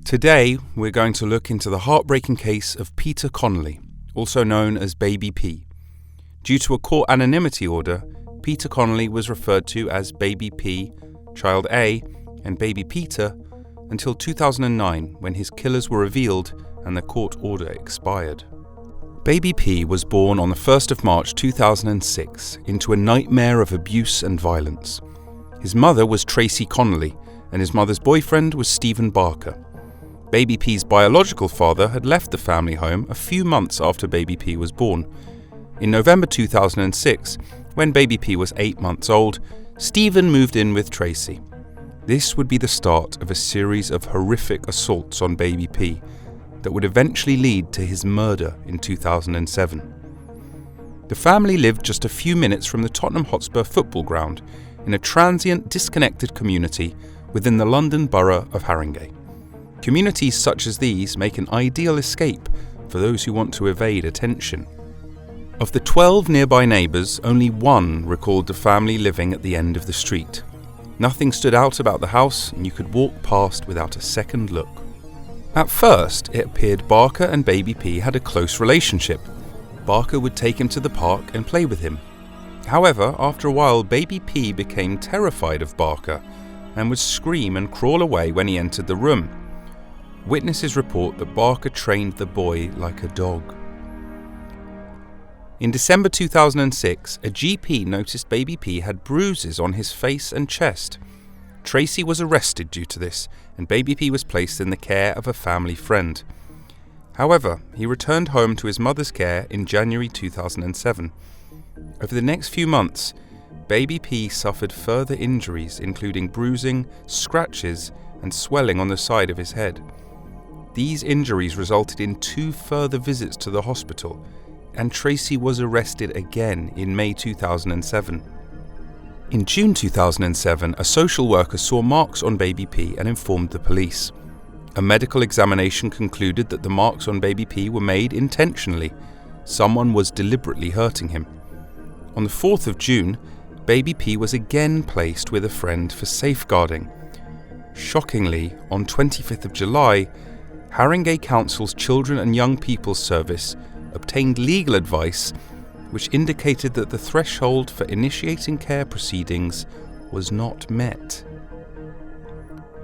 Today, we're going to look into the heartbreaking case of Peter Connelly, also known as Baby P. Due to a court anonymity order, Peter Connelly was referred to as Baby P, Child A, and Baby Peter until 2009, when his killers were revealed and the court order expired. Baby P was born on the 1st of March 2006 into a nightmare of abuse and violence. His mother was Tracy Connelly, and his mother's boyfriend was Stephen Barker. Baby P's biological father had left the family home a few months after Baby P was born. In November 2006, when Baby P was 8 months old, Stephen moved in with Tracy. This would be the start of a series of horrific assaults on Baby P that would eventually lead to his murder in 2007. The family lived just a few minutes from the Tottenham Hotspur football ground in a transient, disconnected community within the London borough of Harringay. Communities such as these make an ideal escape for those who want to evade attention. Of the 12 nearby neighbours, only one recalled the family living at the end of the street. Nothing stood out about the house, and you could walk past without a second look. At first, it appeared Barker and Baby P had a close relationship. Barker would take him to the park and play with him. However, after a while, Baby P became terrified of Barker and would scream and crawl away when he entered the room. Witnesses report that Barker trained the boy like a dog. In December 2006, a GP noticed Baby P had bruises on his face and chest. Tracy was arrested due to this, and Baby P was placed in the care of a family friend. However, he returned home to his mother's care in January 2007. Over the next few months, Baby P suffered further injuries, including bruising, scratches, and swelling on the side of his head. These injuries resulted in 2 further visits to the hospital, and Tracy was arrested again in May 2007. In June 2007, a social worker saw marks on Baby P and informed the police. A medical examination concluded that the marks on Baby P were made intentionally. Someone was deliberately hurting him. On the 4th of June, Baby P was again placed with a friend for safeguarding. Shockingly, on 25th of July, Harringay Council's Children and Young People's Service obtained legal advice which indicated that the threshold for initiating care proceedings was not met.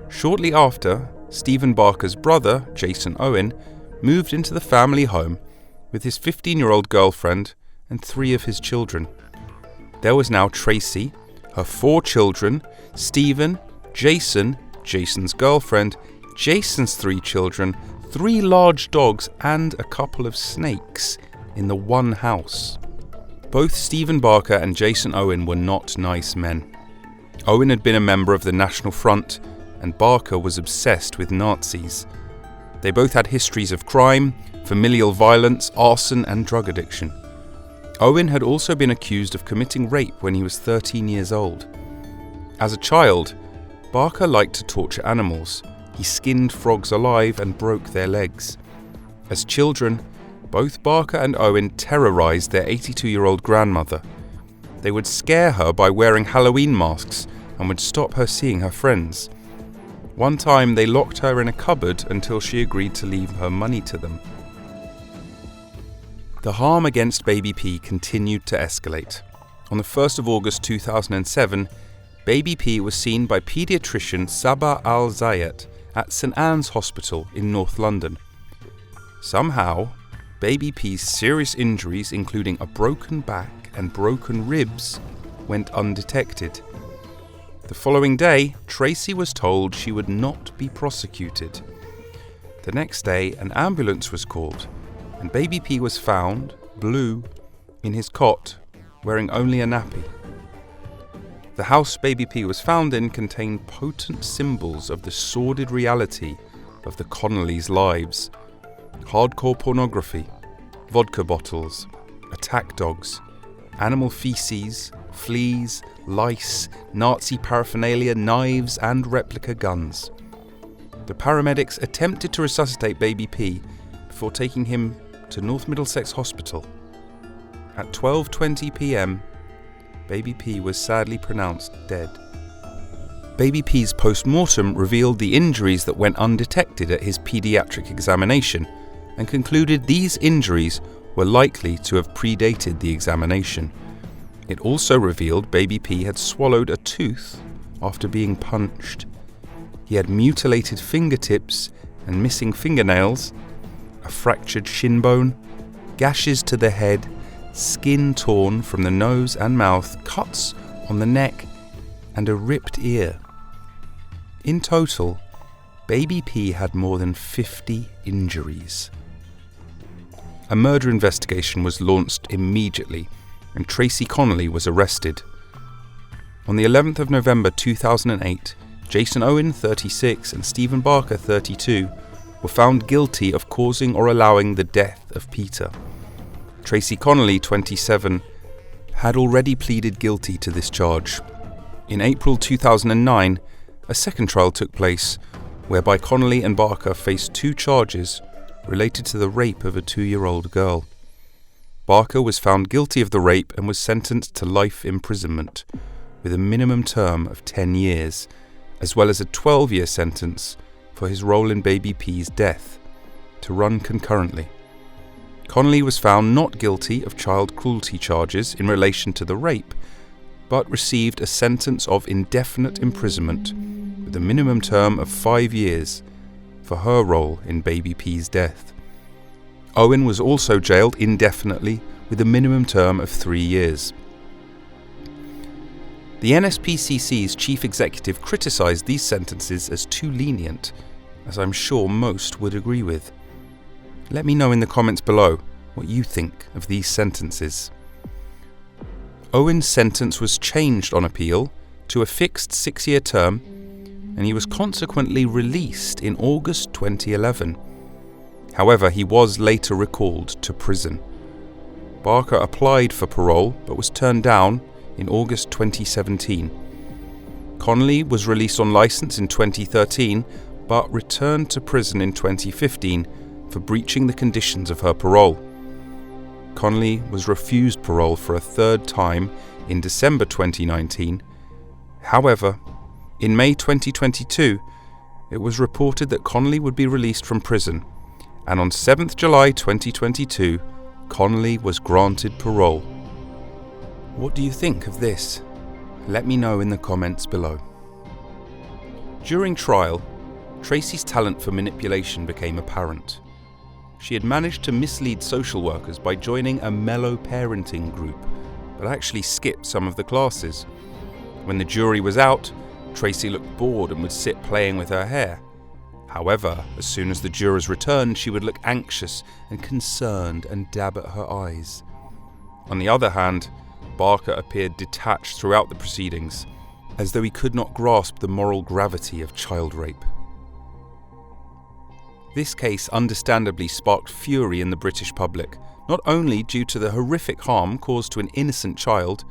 Shortly after, Stephen Barker's brother, Jason Owen, moved into the family home with his 15-year-old girlfriend and 3 of his children. There was now Tracy, her 4 children, Stephen, Jason, Jason's girlfriend, Jason's 3 children, 3 large dogs, and a couple of snakes in the one house. Both Stephen Barker and Jason Owen were not nice men. Owen had been a member of the National Front, and Barker was obsessed with Nazis. They both had histories of crime, familial violence, arson, and drug addiction. Owen had also been accused of committing rape when he was 13 years old. As a child, Barker liked to torture animals. He skinned frogs alive and broke their legs. As children, both Barker and Owen terrorized their 82-year-old grandmother. They would scare her by wearing Halloween masks and would stop her seeing her friends. One time, they locked her in a cupboard until she agreed to leave her money to them. The harm against Baby P continued to escalate. On the 1st of August 2007, Baby P was seen by paediatrician Sabah Al-Zayat at St Anne's Hospital in North London. Somehow, Baby P's serious injuries, including a broken back and broken ribs, went undetected. The following day, Tracy was told she would not be prosecuted. The next day, an ambulance was called, and Baby P was found, blue, in his cot, wearing only a nappy. The house Baby P was found in contained potent symbols of the sordid reality of the Connellys' lives. Hardcore pornography, vodka bottles, attack dogs, animal feces, fleas, lice, Nazi paraphernalia, knives, and replica guns. The paramedics attempted to resuscitate Baby P before taking him to North Middlesex Hospital. At 12:20 p.m, Baby P was sadly pronounced dead. Baby P's post-mortem revealed the injuries that went undetected at his pediatric examination and concluded these injuries were likely to have predated the examination. It also revealed Baby P had swallowed a tooth after being punched. He had mutilated fingertips and missing fingernails, a fractured shin bone, gashes to the head, skin torn from the nose and mouth, cuts on the neck, and a ripped ear. In total, Baby P had more than 50 injuries. A murder investigation was launched immediately, and Tracy Connelly was arrested. On the 11th of November 2008, Jason Owen, 36, and Stephen Barker, 32, were found guilty of causing or allowing the death of Peter. Tracy Connelly, 27, had already pleaded guilty to this charge. In April 2009, a second trial took place, whereby Connelly and Barker faced 2 charges related to the rape of a 2-year-old girl. Barker was found guilty of the rape and was sentenced to life imprisonment, with a minimum term of 10 years, as well as a 12-year sentence for his role in Baby P's death, to run concurrently. Connelly was found not guilty of child cruelty charges in relation to the rape, but received a sentence of indefinite imprisonment with a minimum term of 5 years for her role in Baby P's death. Owen was also jailed indefinitely with a minimum term of 3 years. The NSPCC's chief executive criticised these sentences as too lenient, as I'm sure most would agree with. Let me know in the comments below what you think of these sentences. Owen's sentence was changed on appeal to a fixed 6-year term, and he was consequently released in August 2011. However, he was later recalled to prison. Barker applied for parole but was turned down in August 2017. Connelly was released on license in 2013 but returned to prison in 2015 for breaching the conditions of her parole. Connelly was refused parole for a 3rd time in December 2019. However, in May 2022, it was reported that Connelly would be released from prison, and on 7th July 2022, Connelly was granted parole. What do you think of this? Let me know in the comments below. During trial, Tracy's talent for manipulation became apparent. She had managed to mislead social workers by joining a mellow parenting group, but actually skipped some of the classes. When the jury was out, Tracy looked bored and would sit playing with her hair. However, as soon as the jurors returned, she would look anxious and concerned and dab at her eyes. On the other hand, Barker appeared detached throughout the proceedings, as though he could not grasp the moral gravity of child rape. This case understandably sparked fury in the British public, not only due to the horrific harm caused to an innocent child,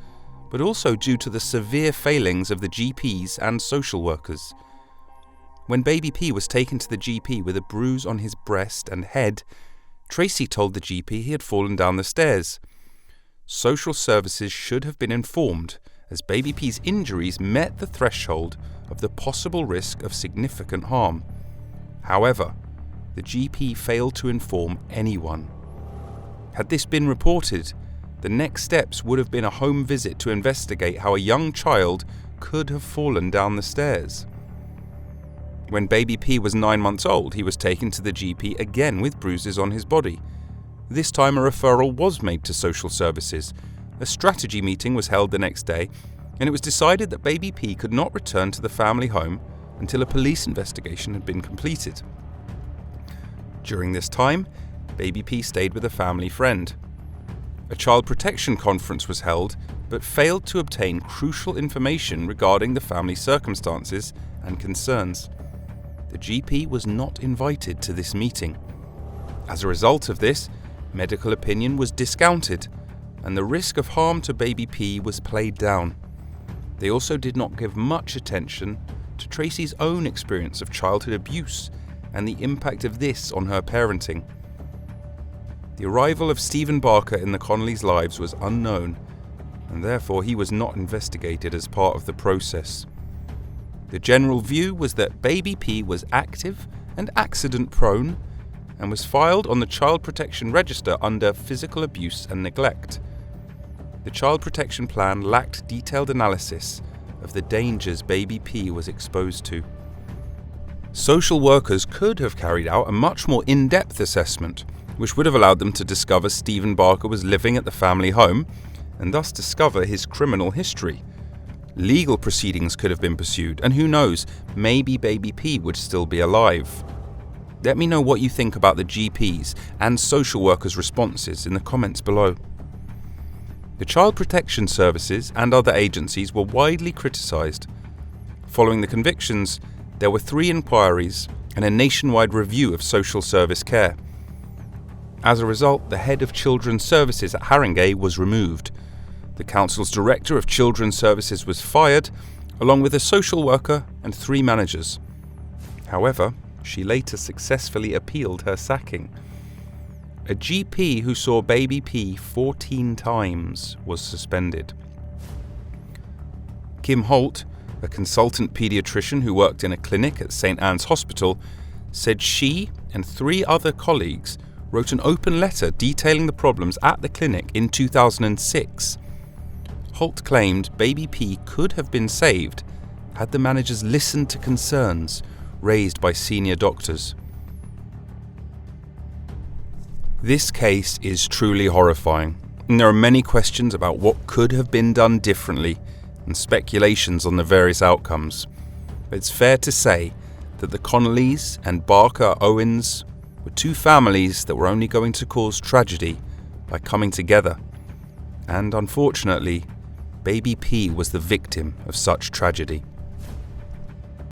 but also due to the severe failings of the GPs and social workers. When Baby P was taken to the GP with a bruise on his breast and head, Tracy told the GP he had fallen down the stairs. Social services should have been informed, as Baby P's injuries met the threshold of the possible risk of significant harm. However, the GP failed to inform anyone. Had this been reported, the next steps would have been a home visit to investigate how a young child could have fallen down the stairs. When Baby P was 9 months old, he was taken to the GP again with bruises on his body. This time a referral was made to social services. A strategy meeting was held the next day, and it was decided that Baby P could not return to the family home until a police investigation had been completed. During this time, Baby P stayed with a family friend. A child protection conference was held, but failed to obtain crucial information regarding the family's circumstances and concerns. The GP was not invited to this meeting. As a result of this, medical opinion was discounted, and the risk of harm to Baby P was played down. They also did not give much attention to Tracy's own experience of childhood abuse and the impact of this on her parenting. The arrival of Stephen Barker in the Connellys' lives was unknown, and therefore he was not investigated as part of the process. The general view was that baby P was active and accident-prone and was filed on the Child Protection Register under physical abuse and neglect. The Child Protection Plan lacked detailed analysis of the dangers baby P was exposed to. Social workers could have carried out a much more in-depth assessment, which would have allowed them to discover Stephen Barker was living at the family home and thus discover his criminal history. Legal proceedings could have been pursued, and who knows, maybe baby P would still be alive. Let me know what you think about the GPs and social workers' responses in the comments below. The Child Protection Services and other agencies were widely criticised. Following the convictions, there were 3 inquiries and a nationwide review of social service care. As a result, the head of Children's Services at Haringey was removed. The council's director of Children's Services was fired, along with a social worker and 3 managers. However, she later successfully appealed her sacking. A GP who saw baby P 14 times was suspended. Kim Holt, a consultant paediatrician who worked in a clinic at St. Anne's Hospital, said she and 3 other colleagues wrote an open letter detailing the problems at the clinic in 2006. Holt claimed baby P could have been saved had the managers listened to concerns raised by senior doctors. This case is truly horrifying, and there are many questions about what could have been done differently and speculations on the various outcomes. But it's fair to say that the Connellys and Barker Owens were 2 families that were only going to cause tragedy by coming together. And unfortunately, baby P was the victim of such tragedy.